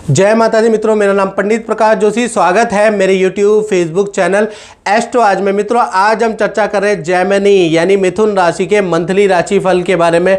जय माता दी मित्रों, मेरा नाम पंडित प्रकाश जोशी। स्वागत है मेरे YouTube फेसबुक चैनल एस्ट्रो आज में। मित्रों, आज हम चर्चा कर रहे हैं जेमिनी यानी मिथुन राशि के मंथली राशिफल के बारे में।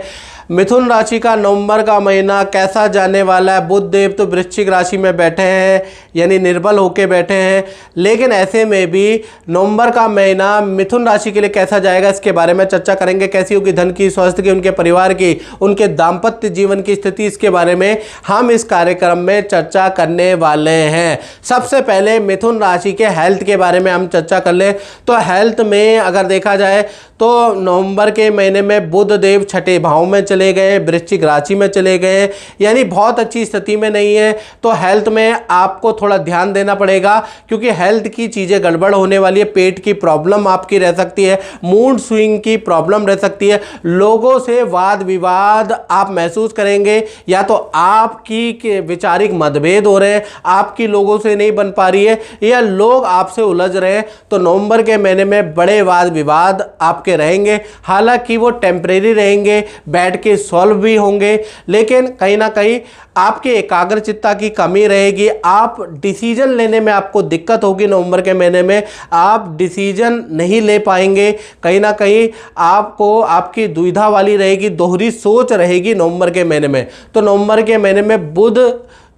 मिथुन राशि का नवंबर का महीना कैसा जाने वाला है। बुध देव तो वृश्चिक राशि में बैठे हैं यानी निर्बल होके बैठे हैं, लेकिन ऐसे में भी नवंबर का महीना मिथुन राशि के लिए कैसा जाएगा इसके बारे में चर्चा करेंगे। कैसी होगी धन की, स्वास्थ्य की, उनके परिवार की, उनके दाम्पत्य जीवन की स्थिति, इसके बारे में हम इस कार्यक्रम में चर्चा करने वाले हैं। सबसे पहले मिथुन राशि के हेल्थ के बारे में हम चर्चा कर लें तो हेल्थ में अगर देखा जाए तो नवंबर के महीने में बुध देव छठे भाव में चले गए, वृश्चिक राशि में चले गए, यानी बहुत अच्छी स्थिति में नहीं है। तो हेल्थ में आपको थोड़ा ध्यान देना पड़ेगा क्योंकि हेल्थ की चीज़ें गड़बड़ होने वाली है। पेट की प्रॉब्लम आपकी रह सकती है, मूड स्विंग की प्रॉब्लम रह सकती है, लोगों से वाद विवाद आप महसूस करेंगे, या तो आपकी वैचारिक मतभेद हो रहे हैं, आपकी लोगों से नहीं बन पा रही है, या लोग आपसे उलझ रहे हैं। तो नवंबर के महीने में बड़े वाद विवाद आपके रहेंगे। हालांकि वो टेम्परेरी रहेंगे, बैठ के सॉल्व भी होंगे, लेकिन कहीं ना कहीं आपके एकाग्रचित्ता की कमी रहेगी। आप डिसीजन लेने में आपको दिक्कत होगी। नवंबर के महीने में आप डिसीजन नहीं ले पाएंगे, कहीं ना कहीं आपको आपकी दुविधा वाली रहेगी, दोहरी सोच रहेगी नवंबर के महीने में। तो नवंबर के महीने में बुध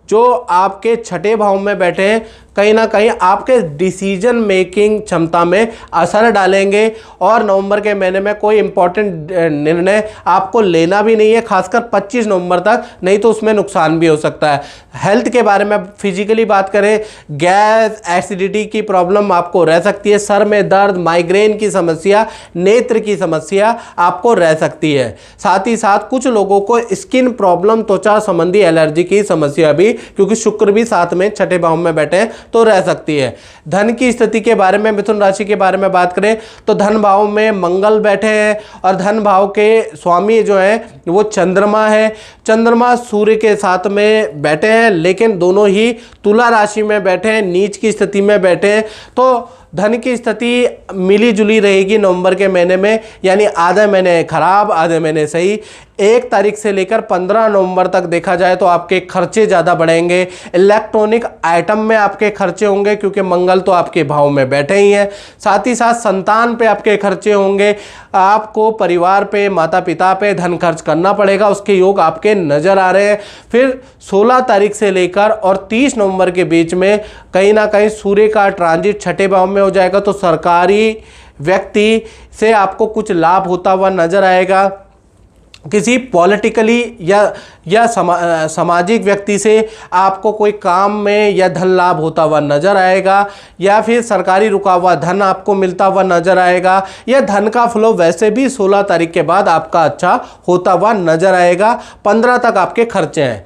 जो आपके छठे भाव में बैठे हैं कहीं ना कहीं आपके डिसीजन मेकिंग क्षमता में असर डालेंगे, और नवंबर के महीने में कोई इंपॉर्टेंट निर्णय आपको लेना भी नहीं है, खासकर 25 नवंबर तक, नहीं तो उसमें नुकसान भी हो सकता है। हेल्थ के बारे में फिजिकली बात करें, गैस एसिडिटी की प्रॉब्लम आपको रह सकती है, सर में दर्द, माइग्रेन की समस्या, नेत्र की समस्या आपको रह सकती है। साथ ही साथ कुछ लोगों को स्किन प्रॉब्लम, त्वचा संबंधी एलर्जी की समस्या भी, क्योंकि शुक्र भी साथ में छठे भाव में बैठे हैं, तो रह सकती है। धन की स्थिति के बारे में, मिथुन राशि के बारे में बात करें तो धन भाव में मंगल बैठे हैं, और धन भाव के स्वामी जो है वो चंद्रमा है। चंद्रमा सूर्य के साथ में बैठे हैं, लेकिन दोनों ही तुला राशि में बैठे हैं, नीच की स्थिति में बैठे हैं। तो धन की स्थिति मिली जुली रहेगी नवंबर के महीने में, यानी आधे महीने खराब आधे महीने सही। 1 तारीख से लेकर 15 नवंबर तक देखा जाए तो आपके खर्चे ज़्यादा बढ़ेंगे। इलेक्ट्रॉनिक आइटम में आपके खर्चे होंगे क्योंकि मंगल तो आपके भाव में बैठे ही हैं। साथ ही साथ संतान पे आपके खर्चे होंगे, आपको परिवार पे, माता पिता पे धन खर्च करना पड़ेगा, उसके योग आपके नज़र आ रहे हैं। फिर 16 तारीख से लेकर और 30 नवंबर के बीच में कहीं ना कहीं सूर्य का ट्रांजिट छठे भाव में हो जाएगा, तो सरकारी व्यक्ति से आपको कुछ लाभ होता हुआ नजर आएगा। किसी पॉलिटिकली या सामाजिक व्यक्ति से आपको कोई काम में या धन लाभ होता हुआ नजर आएगा, या फिर सरकारी रुका हुआ धन आपको मिलता हुआ नजर आएगा, या धन का फ्लो वैसे भी 16 तारीख के बाद आपका अच्छा होता हुआ नजर आएगा। 15 तक आपके खर्चे हैं।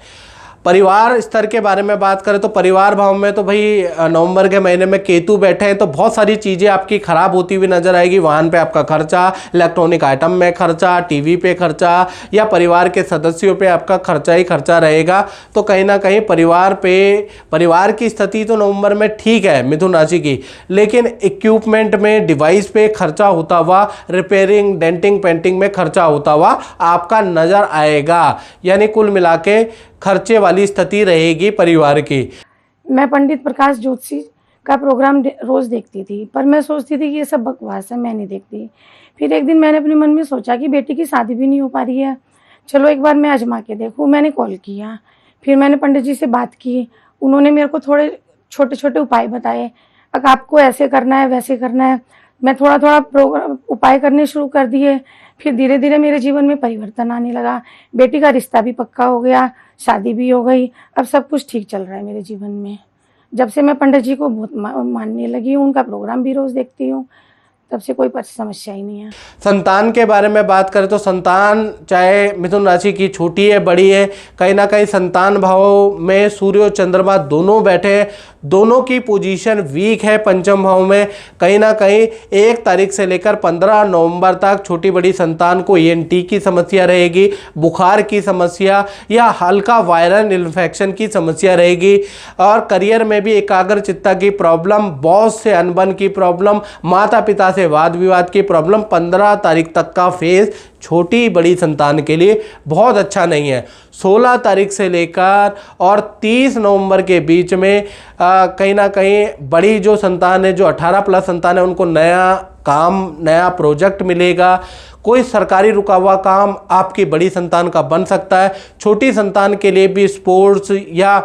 परिवार स्तर के बारे में बात करें तो परिवार भाव में तो भाई नवंबर के महीने में केतु बैठे हैं, तो बहुत सारी चीज़ें आपकी खराब होती हुई नजर आएगी। वाहन पे आपका खर्चा, इलेक्ट्रॉनिक आइटम में खर्चा, टीवी पे खर्चा, या परिवार के सदस्यों पे आपका खर्चा ही खर्चा रहेगा। तो कहीं ना कहीं परिवार की स्थिति तो नवंबर में ठीक है मिथुन राशि की, लेकिन इक्विपमेंट में, डिवाइस पे खर्चा होता हुआ, रिपेयरिंग, डेंटिंग, पेंटिंग में खर्चा होता हुआ आपका नजर आएगा। यानी कुल मिला के खर्चे वाली स्थिति रहेगी परिवार की। मैं पंडित प्रकाश जोशी का प्रोग्राम रोज़ देखती थी, पर मैं सोचती थी कि ये सब बकवास है, मैं नहीं देखती। फिर एक दिन मैंने अपने मन में सोचा कि बेटी की शादी भी नहीं हो पा रही है, चलो एक बार मैं आजमा के देखूँ। मैंने कॉल किया, फिर मैंने पंडित जी से बात की, उन्होंने मेरे को थोड़े छोटे छोटे उपाय बताए। अगर आपको ऐसे करना है, वैसे करना है। मैं थोड़ा थोड़ा उपाय करने शुरू कर दिए। फिर धीरे धीरे मेरे जीवन में परिवर्तन आने लगा। बेटी का रिश्ता भी पक्का हो गया, शादी भी हो गई, अब सब कुछ ठीक चल रहा है मेरे जीवन में। जब से मैं पंडित जी को बहुत मानने लगी हूँ, उनका प्रोग्राम भी रोज़ देखती हूँ, तब से कोई समस्या ही नहीं है। संतान के बारे में बात करें तो संतान चाहे मिथुन राशि की छोटी है बड़ी है, कहीं ना कहीं संतान भाव में सूर्य और चंद्रमा दोनों बैठे हैं, दोनों की पोजीशन वीक है पंचम भाव में। कहीं ना कहीं 1 तारीख से लेकर 15 नवंबर तक छोटी बड़ी संतान को ENT की समस्या रहेगी, बुखार की समस्या या हल्का वायरल इन्फेक्शन की समस्या रहेगी, और करियर में भी एकाग्रचित्ता की प्रॉब्लम, बॉस से अनबन की प्रॉब्लम, माता पिता से वाद विवाद की प्रॉब्लम 15 तारीख तक का फेज छोटी बड़ी संतान के लिए बहुत अच्छा नहीं है। 16 तारीख से लेकर और 30 नवंबर के बीच में कहीं ना कहीं बड़ी जो संतान है, जो 18 प्लस संतान है, उनको नया काम, नया प्रोजेक्ट मिलेगा। कोई सरकारी रुका हुआ काम आपकी बड़ी संतान का बन सकता है। छोटी संतान के लिए भी स्पोर्ट्स या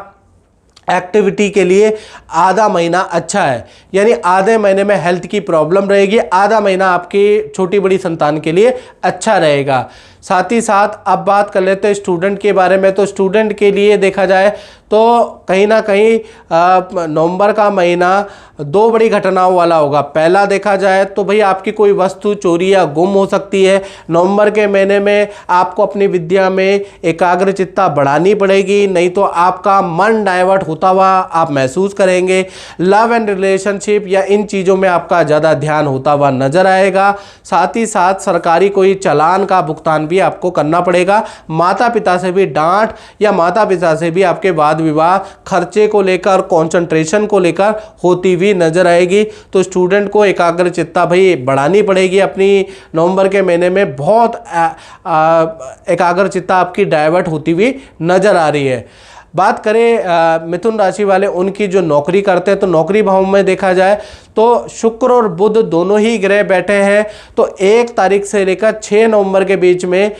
एक्टिविटी के लिए आधा महीना अच्छा है, यानी आधे महीने में हेल्थ की प्रॉब्लम रहेगी, आधा महीना आपकी छोटी बड़ी संतान के लिए अच्छा रहेगा। साथ ही साथ अब बात कर लेते हैं स्टूडेंट के बारे में। तो स्टूडेंट के लिए देखा जाए तो कहीं ना कहीं नवंबर का महीना दो बड़ी घटनाओं वाला होगा। पहला देखा जाए तो भाई आपकी कोई वस्तु चोरी या गुम हो सकती है। नवंबर के महीने में आपको अपनी विद्या में एकाग्रचित्ता बढ़ानी पड़ेगी, नहीं तो आपका मन डाइवर्ट होता हुआ आप महसूस करेंगे। लव एंड रिलेशनशिप या इन चीज़ों में आपका ज़्यादा ध्यान होता हुआ नजर आएगा। साथ ही साथ सरकारी कोई चालान का भुगतान भी आपको करना पड़ेगा। माता पिता से भी डांट या माता पिता से भी आपके वाद विवाद खर्चे को लेकर, कंसंट्रेशन को लेकर होती हुई नजर आएगी। तो स्टूडेंट को एकाग्रचित्ता भाई बढ़ानी पड़ेगी अपनी। नवंबर के महीने में बहुत एकाग्रचित्ता आपकी डाइवर्ट होती हुई नजर आ रही है। बात करें मिथुन राशि वाले, उनकी जो नौकरी करते हैं, तो नौकरी भाव में देखा जाए तो शुक्र और बुध दोनों ही ग्रह बैठे हैं। तो 1 तारीख से लेकर 6 नवंबर के बीच में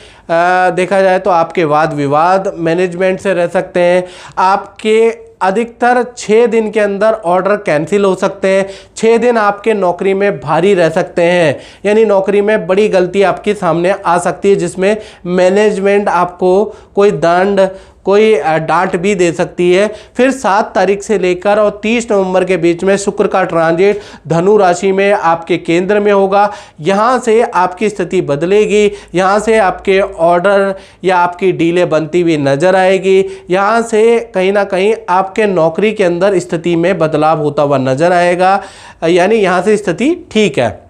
देखा जाए तो आपके वाद विवाद मैनेजमेंट से रह सकते हैं। आपके अधिकतर 6 दिन के अंदर ऑर्डर कैंसिल हो सकते हैं। 6 दिन आपके नौकरी में भारी रह सकते हैं, यानी नौकरी में बड़ी गलती आपके सामने आ सकती है, जिसमें मैनेजमेंट आपको कोई दंड, कोई डांट भी दे सकती है। फिर 7 तारीख से लेकर और 30 नवंबर के बीच में शुक्र का ट्रांजिट धनु राशि में आपके केंद्र में होगा। यहाँ से आपकी स्थिति बदलेगी, यहाँ से आपके ऑर्डर या आपकी डीले बनती हुई नजर आएगी। यहाँ से कहीं ना कहीं आपके नौकरी के अंदर स्थिति में बदलाव होता हुआ नजर आएगा, यानी यहाँ से स्थिति ठीक है।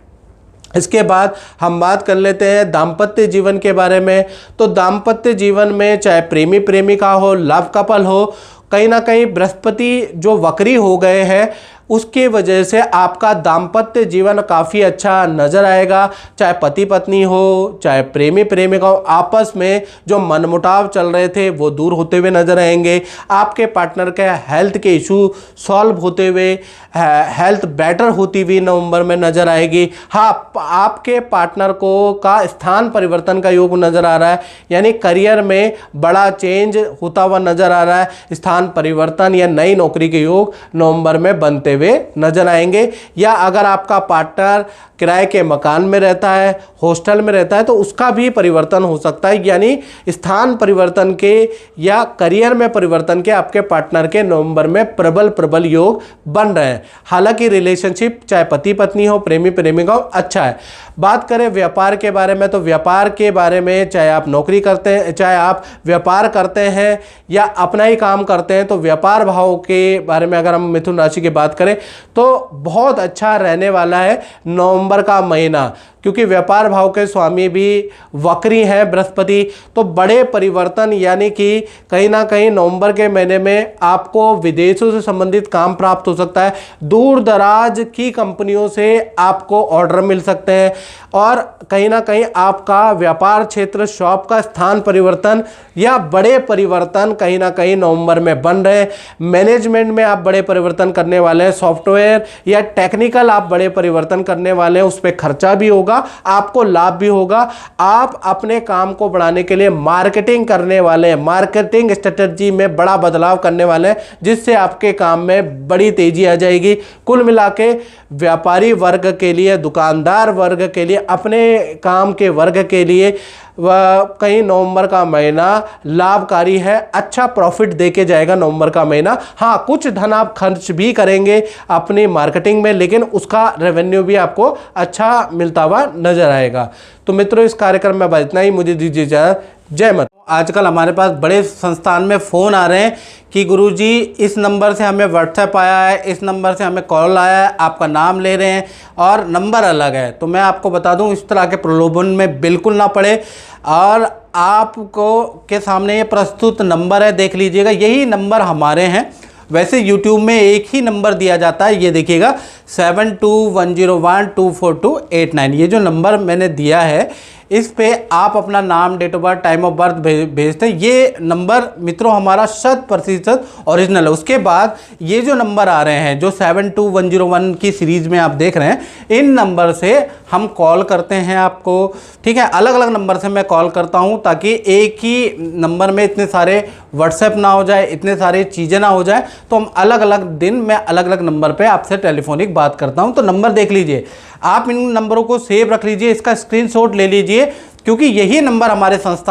इसके बाद हम बात कर लेते हैं दाम्पत्य जीवन के बारे में। तो दाम्पत्य जीवन में चाहे प्रेमी प्रेमिका हो, लव कपल हो, कहीं ना कहीं बृहस्पति जो वक्री हो गए हैं उसके वजह से आपका दाम्पत्य जीवन काफ़ी अच्छा नज़र आएगा। चाहे पति पत्नी हो, चाहे प्रेमी प्रेमिका हो, आपस में जो मनमुटाव चल रहे थे वो दूर होते हुए नजर आएंगे। आपके पार्टनर के हेल्थ के इशू सॉल्व होते हुए, हेल्थ बेटर होती हुई नवंबर में नजर आएगी। हाँ, आपके पार्टनर को का स्थान परिवर्तन का योग नज़र आ रहा है, यानी करियर में बड़ा चेंज होता हुआ नजर आ रहा है। स्थान परिवर्तन या नई नौकरी के योग नवंबर में बनते हुए नजर आएंगे। या अगर आपका पार्टनर किराए के मकान में रहता है, हॉस्टल में रहता है, तो उसका भी परिवर्तन हो सकता है, यानी स्थान परिवर्तन के या करियर में परिवर्तन के आपके पार्टनर के नवंबर में प्रबल योग बन रहे हैं। हालांकि रिलेशनशिप चाहे पति पत्नी हो, प्रेमी प्रेमिका हो, अच्छा है। बात करें व्यापार के बारे में, तो व्यापार के बारे में चाहे आप नौकरी करते हैं, चाहे आप व्यापार करते हैं या अपना ही काम करते हैं, तो व्यापार भाव के बारे में अगर हम मिथुन राशि की बात करें तो बहुत अच्छा रहने वाला है नवंबर का महीना, क्योंकि व्यापार भाव के स्वामी भी वक्री हैं बृहस्पति। तो बड़े परिवर्तन, यानी कि कहीं ना कहीं नवंबर के महीने में आपको विदेशों से संबंधित काम प्राप्त हो सकता है। दूर दराज की कंपनियों से आपको ऑर्डर मिल सकते हैं और कहीं ना कहीं आपका व्यापार क्षेत्र, शॉप का स्थान परिवर्तन या बड़े परिवर्तन कहीं ना कहीं नवंबर में बन रहे हैं। मैनेजमेंट में आप बड़े परिवर्तन करने वाले हैं, सॉफ्टवेयर या टेक्निकल आप बड़े परिवर्तन करने वाले हैं, उस पर खर्चा भी होगा, आपको लाभ भी होगा। आप अपने काम को बढ़ाने के लिए मार्केटिंग करने वाले हैं, मार्केटिंग स्ट्रेटजी में बड़ा बदलाव करने वाले हैं, जिससे आपके काम में बड़ी तेजी आ जाएगी। कुल मिला के व्यापारी वर्ग के लिए, दुकानदार वर्ग के लिए, अपने काम के वर्ग के लिए कहीं नवंबर का महीना लाभकारी है, अच्छा प्रॉफिट देके जाएगा नवंबर का महीना। हाँ, कुछ धन आप खर्च भी करेंगे अपनी मार्केटिंग में, लेकिन उसका रेवेन्यू भी आपको अच्छा मिलता हुआ नजर आएगा। तो मित्रों, इस कार्यक्रम में बस इतना ही। मुझे दीजिए इजाजत। जय माता। आजकल हमारे पास बड़े संस्थान में फ़ोन आ रहे हैं कि गुरुजी इस नंबर से हमें व्हाट्सएप आया है, इस नंबर से हमें कॉल आया है, आपका नाम ले रहे हैं और नंबर अलग है। तो मैं आपको बता दूं, इस तरह के प्रलोभन में बिल्कुल ना पड़े और आपको के सामने ये प्रस्तुत नंबर है, देख लीजिएगा, यही नंबर हमारे हैं। वैसे यूट्यूब में एक ही नंबर दिया जाता है, ये देखिएगा 7210124289। ये जो नंबर मैंने दिया है इस पे आप अपना नाम, date of birth, time of birth भेजते हैं। ये नंबर मित्रों हमारा 100% ओरिजिनल है। उसके बाद ये जो नंबर आ रहे हैं, जो 72101 की सीरीज़ में आप देख रहे हैं, इन नंबर से हम कॉल करते हैं आपको, ठीक है। अलग अलग नंबर से मैं कॉल करता हूं ताकि एक ही नंबर में इतने सारे व्हाट्सएप ना हो जाए, इतने सारे चीज़ें ना हो जाए, तो हम अलग अलग दिन मैं अलग अलग नंबर पे आपसे टेलीफोनिक बात करता हूं। तो नंबर देख लीजिए, आप इन नंबरों को सेव रख लीजिए, इसका स्क्रीनशॉट ले लीजिए, क्योंकि यही नंबर हमारे संस्थान